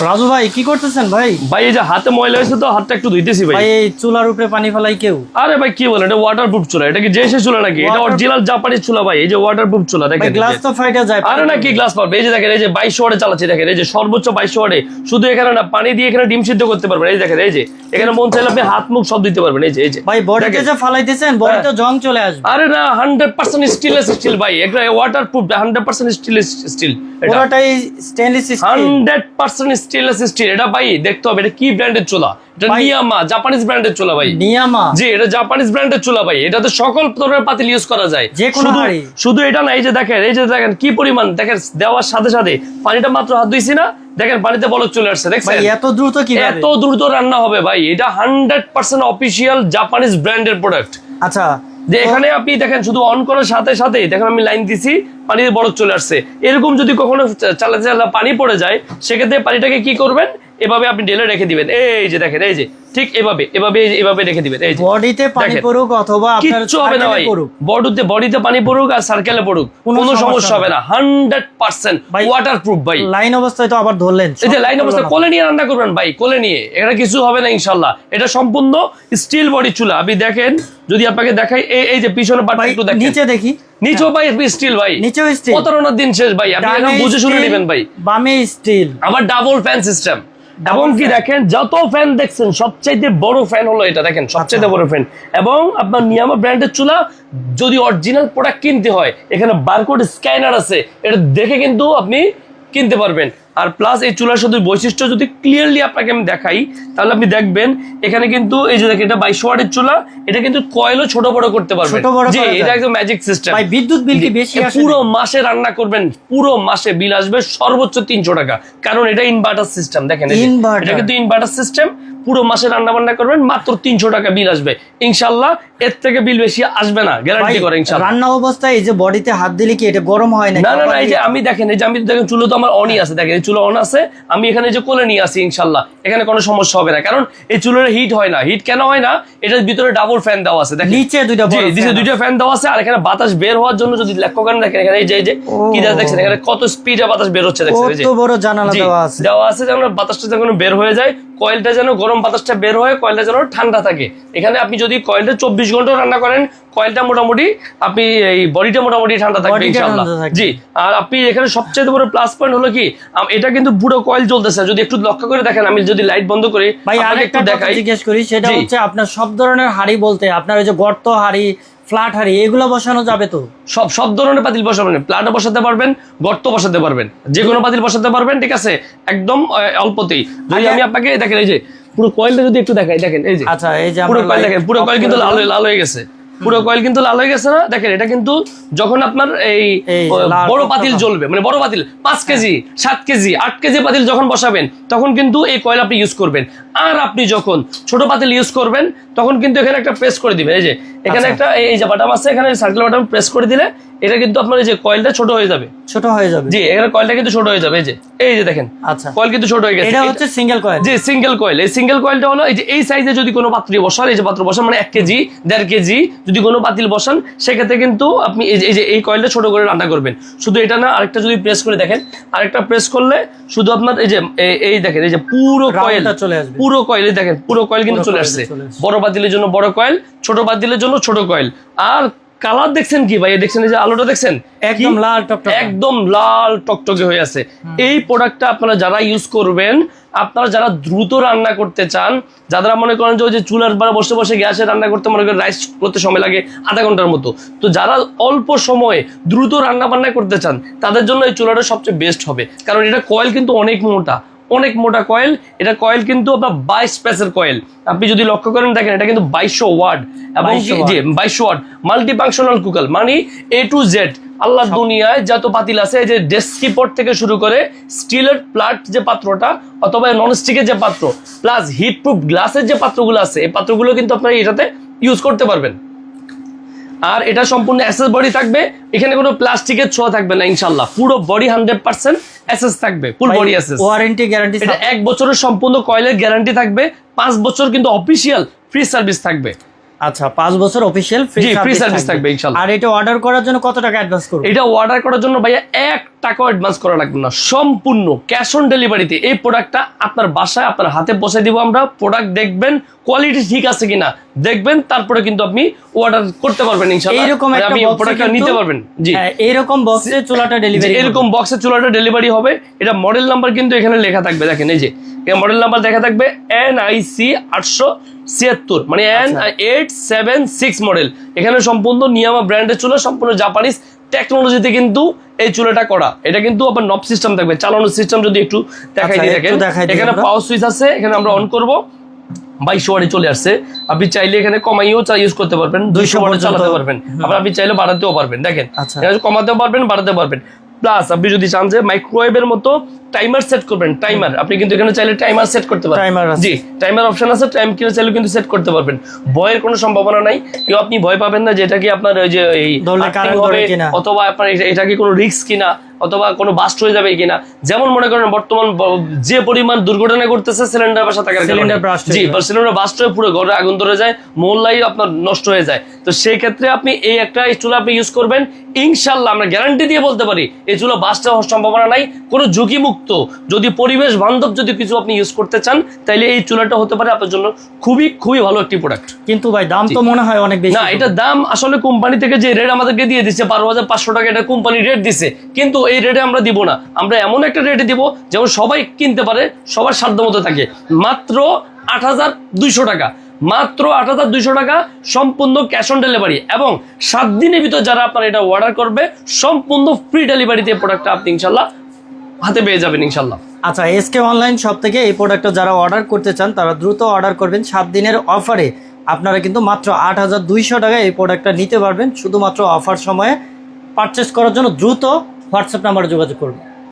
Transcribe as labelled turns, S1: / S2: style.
S1: রাজু ভাই কি করতেছেন ভাই?
S2: ভাই এই যে হাতে ময়লা হয়েছে তো হাতটা একটু ধুইতেছি ভাই।
S1: ভাই এই চুলার উপরে পানি ফেলাই কেউ?
S2: আরে ভাই কি বলেন, এটা ওয়াটারপ্রুফ চুলা। এটা কি যে সে চুলা নাকি? এটা অরিজিনাল জাপানিজ চুলা ভাই। এই যে ওয়াটারপ্রুফ চুলা দেখেন,
S1: ভাই গ্লাস তো ফাইটা যায়।
S2: আরে না কি গ্লাস পাবে? এই যে দেখেন, এই যে 22 ওয়াটে চালাচ্ছি, দেখেন এই যে সর্বোচ্চ 22 ওয়াটে। শুধু এখানে না, পানি দিয়ে এখানে ডিম সিদ্ধ করতে পারবেন। এই দেখেন, এই যে এখানে মন চাইলে আপনি হাত মুখ সব দিতে পারবেন। এই যে
S1: ভাই বডিতে যে ফালাইতেছেন, বডিতে জং চলে আসবে।
S2: আরে না, 100% স্টেনলেস স্টিল ভাই। এটা ওয়াটারপ্রুফ, 100% স্টেনলেস স্টিল।
S1: পুরোটাই স্টেনলেস স্টিল,
S2: 100% স্টেনলেস স্টিল। এটা ভাই দেখতে হবে এটা কি ব্র্যান্ডের চুলা। এটা নিয়ামা, জাপানিজ ব্র্যান্ডের চুলা ভাই।
S1: নিয়ামা?
S2: জি, এটা জাপানিজ ব্র্যান্ডের চুলা ভাই। এটাতে সকল ধরনের পাতিল ইউজ করা যায়,
S1: যে কোনো হাঁড়ি।
S2: শুধু এটা না, এই যে দেখেন, এই যে দেখেন কি পরিমাণ, দেখেন দেওয়ার সাথে সাথে পানিটা মাত্র হাত ধুইছি না, দেখেন পানিতে বলক চলে আসছে। দেখছেন
S1: ভাই এত দ্রুত কিভাবে?
S2: এত দ্রুত রান্না হবে ভাই। এটা 100% অফিশিয়াল জাপানিজ ব্র্যান্ডের প্রোডাক্ট।
S1: আচ্ছা,
S2: যে এখানে আপনি দেখেন শুধু অন করার সাথে সাথে দেখেন আমি লাইন দিছি, পানিতে বরফ চলে আসছে। এরকম যদি কখনো চালাতে চালাতে পানি পড়ে যায়, সেক্ষেত্রে পানিটাকে কি করবেন, এভাবে আপনি ঢেলে রেখে দিবেন। এই যে দেখেন, এই যে ঠিক এভাবে এভাবে এভাবে রেখে দিবেন। এই যে
S1: বডিতে পানি পড়ুক অথবা আপনার
S2: কিচ্ছু হবে না ভাই। বডিতে পানি পড়ুক আর সার্কেলে পড়ুক, কোনো সমস্যা হবে না। 100% ওয়াটারপ্রুফ ভাই।
S1: লাইন অবস্থায় তো আবার ধরলেন,
S2: এই যে লাইন অবস্থায় কোলে নিয়ে রান্না করবেন ভাই, কোলে নিয়ে। এটা কিছু হবে না ইনশাআল্লাহ। এটা সম্পূর্ণ স্টিল বডি চুলা। আপনি দেখেন, যদি আপনাকে দেখাই, এই যে পিছনে পাটটা একটু দেখেন,
S1: নিচে দেখি।
S2: নিচেও ভাই স্টিল ভাই,
S1: নিচেও স্টিল।
S2: প্রতারণার দিন শেষ ভাই। আপনি এখন বুঝে শুনে নেবেন ভাই।
S1: বামে স্টিল,
S2: আবার ডাবল ফ্যান সিস্টেম। এবং কি দেখেন, যত ফ্যান দেখছেন সবচাইতে বড় ফ্যান হলো এটা, দেখেন সবচাইতে বড় ফ্যান। এবং আপনার নিয়ামা ব্র্যান্ডের চুলা যদি অরিজিনাল প্রোডাক্ট কিনতে হয়, এখানে বারকোড স্ক্যানার আছে, এটা দেখে কিন্তু আপনি কিনতে পারবেন। আর প্লাস এই চুলার শুধু বৈশিষ্ট্য যদি ক্লিয়ারলি আপনাকে আমি দেখাই, তাহলে আপনি দেখবেন এখানে কিন্তু এই যে দেখেন, এটা 22 ওয়াটের চুলা। এটা কিন্তু কয়েলও ছোট বড় করতে পারবেন। জি, এটা একদম ম্যাজিক সিস্টেম
S1: ভাই। বিদ্যুৎ বিল কি বেশি আসে?
S2: পুরো মাসে রান্না করবেন, পুরো মাসে বিল আসবে সর্বোচ্চ 300 টাকা। কারণ এটা ইনভার্টার সিস্টেম। দেখেন এটা কিন্তু ইনভার্টার সিস্টেম। পুরো মাসে রান্না বান্না করবেন, মাত্র 300 টাকা বিল আসবে ইনশাআল্লাহ। এর থেকে বিল বেশি আসবে না, গ্যারান্টি করে ইনশাআল্লাহ।
S1: রান্না অবস্থায় এই যে বডিতে হাত দিলে কি এটা গরম হয় না?
S2: না না না, এই যে আমি দেখেন, এই যে আমি দেখেন চুলো তো আমার অনই আছে, দেখেন এই চুলো অন আছে। আমি এখানে যে কোলে নিয়ে আসি ইনশাআল্লাহ, এখানে কোনো সমস্যা হবে না। কারণ এই চুলোর হিট হয় না। হিট কেন হয় না? এটার ভিতরে ডাবল ফ্যান দেওয়া আছে, দেখেন
S1: নিচে দুইটা
S2: ফ্যান দেওয়া আছে। আর এখানে বাতাস বের হওয়ার জন্য যদি লক্ষ্য করেন, দেখেন এখানে এই যে কি দেখছেন, এখানে কত স্পিডে বাতাস বের হচ্ছে, দেখছেন এই যে
S1: কত বড় জানালা দেওয়া আছে
S2: যেন বাতাসটা যখন বের হয়ে যায়, কয়েলটা যেন গরম বাতাসটা বের হয়, কয়েলটা যেন ঠান্ডা থাকে। এখানে আপনি যদি কয়েলটা 24 ঘন্টা রান্না করেন, কয়েলটা মোটামুটি আপনি এই বডিটা মোটামুটি ঠান্ডা থাকবে ইনশাআল্লাহ। জি, আর আপনি এখানে সবচেয়ে বড় প্লাস পয়েন্ট হলো কি, এটা কিন্তু পুরো কয়েল জ্বলতেছে। যদি একটু লক্ষ্য করে দেখেন, আমি যদি লাইট বন্ধ করি,
S1: ভাই আরেকটা কথা জিজ্ঞেস করি, সেটা হচ্ছে আপনার সব ধরনের হাঁড়ি বলতে আপনার ওই যে গর্ত হাঁড়ি, ফ্ল্যাট হাঁড়ি, এগুলো বসানো যাবে তো?
S2: সব ধরনের পাতিল বসাবেন, প্লাটও বসাতে পারবেন, গর্ত বসাতে পারবেন, যে কোনো পাতিল বসাতে পারবেন। ঠিক আছে, একদম অল্পতেই। যদি আমি আপনাকে দেখেন, এই যে পুরো কয়েলটা যদি একটু দেখাই, দেখেন এই যে,
S1: আচ্ছা এই যে
S2: পুরো কয়েল দেখেন, পুরো কয়েল কিন্তু লাল হয়ে গেছে। পুরো কয়েল কিন্তু লাল হয়ে গেছে না? দেখেন এটা কিন্তু যখন আপনার এই বড় পাতিল জ্বলবে, মানে বড় পাতিল 5 কেজি 7 কেজি 8 কেজি পাতিল যখন বসাবেন, তখন কিন্তু এই কয়েল আপনি ইউজ করবেন। আর আপনি যখন ছোট পাতিল ইউজ করবেন, তখন কিন্তু এখানে একটা প্রেস করে দিবেন। এই যে এখানে একটা এই যে বাটন আছে, এখানে সার্কেল বাটন প্রেস করে দিলে এটা কিন্তু আপনার এই যে কয়েলটা ছোট হয়ে যাবে। জি, এখানে কয়েলটা কিন্তু ছোট হয়ে যাবে। এই যে দেখেন,
S1: আচ্ছা
S2: কয়েল কিন্তু ছোট হয়ে গেছে।
S1: এটা হচ্ছে সিঙ্গেল কয়েল।
S2: জি, সিঙ্গেল কয়েল। এই সিঙ্গেল কয়েলটা হলো এই যে এই সাইজে যদি কোনো পাত্রে বসান, এই যে পাত্র বসান, মানে 1 কেজি 1.5 কেজি যদি কোনো পাতিল বসান, সেক্ষেত্রে কিন্তু আপনি এই যে এই কয়েলটা ছোট করে রান্না করবেন। শুধু এটা না, আরেকটা যদি প্রেস করে দেখেন, আরেকটা প্রেস করলে শুধু আপনার এই যে এই দেখেন, এই যে পুরো কয়েলটা চলে আসবে। পুরো কয়েল দেখেন, পুরো কয়েল কিন্তু চলে আসছে। বড় পাতিলের জন্য বড় কয়েল, ছোট পাতিলের জন্য ছোট কয়েল। আর কালার দেখছেন কি ভাই, দেখছেন এই যে আলোটা দেখছেন, একদম লাল টকটকে হয়ে আছে। এই প্রোডাক্টটা আপনারা যারা ইউজ করবেন, আপনারা যারা দ্রুত রান্না করতে চান, যারা মনে করেন যে ওই যে চুলার বারে বসে বসে গ্যাসে রান্না করতে, মনে করেন রাইস করতে সময় লাগে আধা ঘন্টার মতো, তো যারা অল্প সময়ে দ্রুত রান্না বান্না করতে চান, তাদের জন্য এই চুলাটা সবচেয়ে বেস্ট হবে। কারণ এটা কয়েল কিন্তু অনেক মোটা কয়েল। এটা কয়েল কিন্তু আপনার 22 পেসের কয়েল। আপনি যদি লক্ষ্য করেন, দেখেন এটা কিন্তু 2200 ওয়াট এবং 2200 ওয়াট মাল্টি ফাংশনাল কুকার, মানে A to Z আল্লাহ দুনিয়ায় যত পাতিল আছে, এই যে ডেস্কিপট থেকে শুরু করে স্টিলের প্লাট যে পাত্রটা, অথবা নন স্টিকের যে পাত্র, প্লাস হিট প্রুফ গ্লাসের যে পাত্রগুলো আছে, এই পাত্রগুলো কিন্তু আপনারা এটাতে ইউজ করতে পারবেন। আর এটা সম্পূর্ণ এসএস বডি থাকবে, এখানে কোনো প্লাস্টিকের ছোঁয়া থাকবে না ইনশাআল্লাহ। পুরো বডি 100% এসএস থাকবে, full body SS.
S1: Warranty guarantee,
S2: এটা 1 বছরের সম্পূর্ণ কয়েলের গ্যারান্টি থাকবে, 5 বছর কিন্তু অফিশিয়াল ফ্রি সার্ভিস থাকবে।
S1: আচ্ছা 5 বছর অফিশিয়াল ফ্রি
S2: সার্ভিস থাকবে ইনশাআল্লাহ।
S1: আর এটা অর্ডার করার জন্য কত টাকা অ্যাডভান্স করব?
S2: এটা অর্ডার করার জন্য ভাইয়া 1 টাকাও অ্যাডভান্স করা লাগবে না, সম্পূর্ণ ক্যাশ অন ডেলিভারিতে এই প্রোডাক্টটা আপনার বাসায় আপনার হাতে পৌঁছে দিব আমরা। প্রোডাক্ট দেখবেন কোয়ালিটি ঠিক আছে কিনা দেখবেন, তারপরে কিন্তু আপনি অর্ডার করতে পারবেন ইনশাআল্লাহ।
S1: এইরকম একটা
S2: আপনি প্রোডাক্টটা নিতে পারবেন। জি
S1: এইরকম বক্সে চুলাটা ডেলিভারি,
S2: এরকম বক্সে চুলাটা ডেলিভারি হবে। এটা মডেল নাম্বার কিন্তু এখানে লেখা থাকবে, দেখেন এই যে মডেল নাম্বার দেখা থাকবে NIC 876, মানে N876 মডেল। এখানে সম্পূর্ণ নিয়ামা ব্র্যান্ডের চুলা, সম্পূর্ণ জাপানিজ টেকনোলজিতে কিন্তু এই চুলাটা করা। এটা কিন্তু আপনার নব সিস্টেম থাকবে, চালানোর সিস্টেম যদি একটু দেখাই দিই দেখেন, এখানে পাওয়ার সুইচ আছে, এখানে আমরা অন করব 22 ওয়াটে চলে আসছে। আপনি চাইলে এখানে কমাইও ইউজ করতে পারবেন, 200 ওয়াটে চালাতে পারবেন, আবার আপনি চাইলে বাড়াতেও পারবেন। দেখেন কমাতেও পারবেন বাড়াতে পারবেন। প্লাস আপনি যদি চান যে মাইক্রোওয়েভের মতো টাইমার সেট করবেন, টাইমার আপনি কিন্তু এখানে চাইলে টাইমার সেট করতে পারবেন। জি টাইমার অপশন আছে, টাইম কিনে চাইলে কিন্তু সেট করতে পারবেন। ভয়ের কোনো সম্ভাবনা নাই, কেউ আপনি ভয় পাবেন না যে এটা কি আপনার ওই যে এই হবে অথবা আপনার এটা কি কোনো রিস্ক কিনা অথবা কোনো বাস্ট হয়ে যাবে কিনা। যেমন মনে করেন বর্তমান যে পরিমাণ দুর্ঘটনা করতেছে সিলিন্ডার বাসা থাকার কারণে, জি সিলিন্ডার বাস্ট হয়ে পুরো ঘরে আগুন ধরে যায়, মহল্লাই আপনার নষ্ট হয়ে যায়। তো সেই ক্ষেত্রে আপনি এই একটা চুলা আপনি ইউজ করবেন, ইনশাআল্লাহ আমরা গ্যারান্টি দিয়ে বলতে পারি এই চুলা বাস্ট হওয়ার সম্ভাবনা নাই, কোনো ঝুঁকি মুক্ত। যদি পরিবেশ বান্ধব যদি কিছু আপনি ইউজ করতে চান তাহলে এই চুলাটা হতে পারে আপনার জন্য খুবই খুবই ভালো একটি প্রোডাক্ট।
S1: কিন্তু ভাই দাম তো মনে হয় অনেক বেশি।
S2: না, এটা দাম আসলে কোম্পানি থেকে যে রেট আমাদেরকে দিয়ে দিচ্ছে 12,500 টাকা, এটা কোম্পানি রেট দিছে, কিন্তু এই রেটে আমরা দিব না। আমরা এমন একটা রেটে দিব যেমন সবাই কিনতে পারে, সবার সাধ্য মতো থাকে। মাত্র 8,200 টাকা, মাত্র 8,200 টাকা, সম্পূর্ণ ক্যাশ অন ডেলিভারি। এবং 7 দিনের ভিতর যারা আপনার এটা অর্ডার করবে সম্পূর্ণ ফ্রি ডেলিভারিতে প্রোডাক্টটা আপনি ইনশাল্লাহ হাতে পেয়ে যাবেন ইনশাল্লাহ।
S1: আচ্ছা SK অনলাইন শপ থেকে এই প্রোডাক্টটা যারা অর্ডার করতে চান তারা দ্রুত অর্ডার করবেন। 7 দিনের অফারে আপনারা কিন্তু মাত্র 8,200 টাকায় এই প্রোডাক্টটা নিতে পারবেন। শুধুমাত্র অফার সময়ে পারচেস করার জন্য দ্রুত হোয়াটসঅ্যাপ নাম্বারে যোগাযোগ করবেন।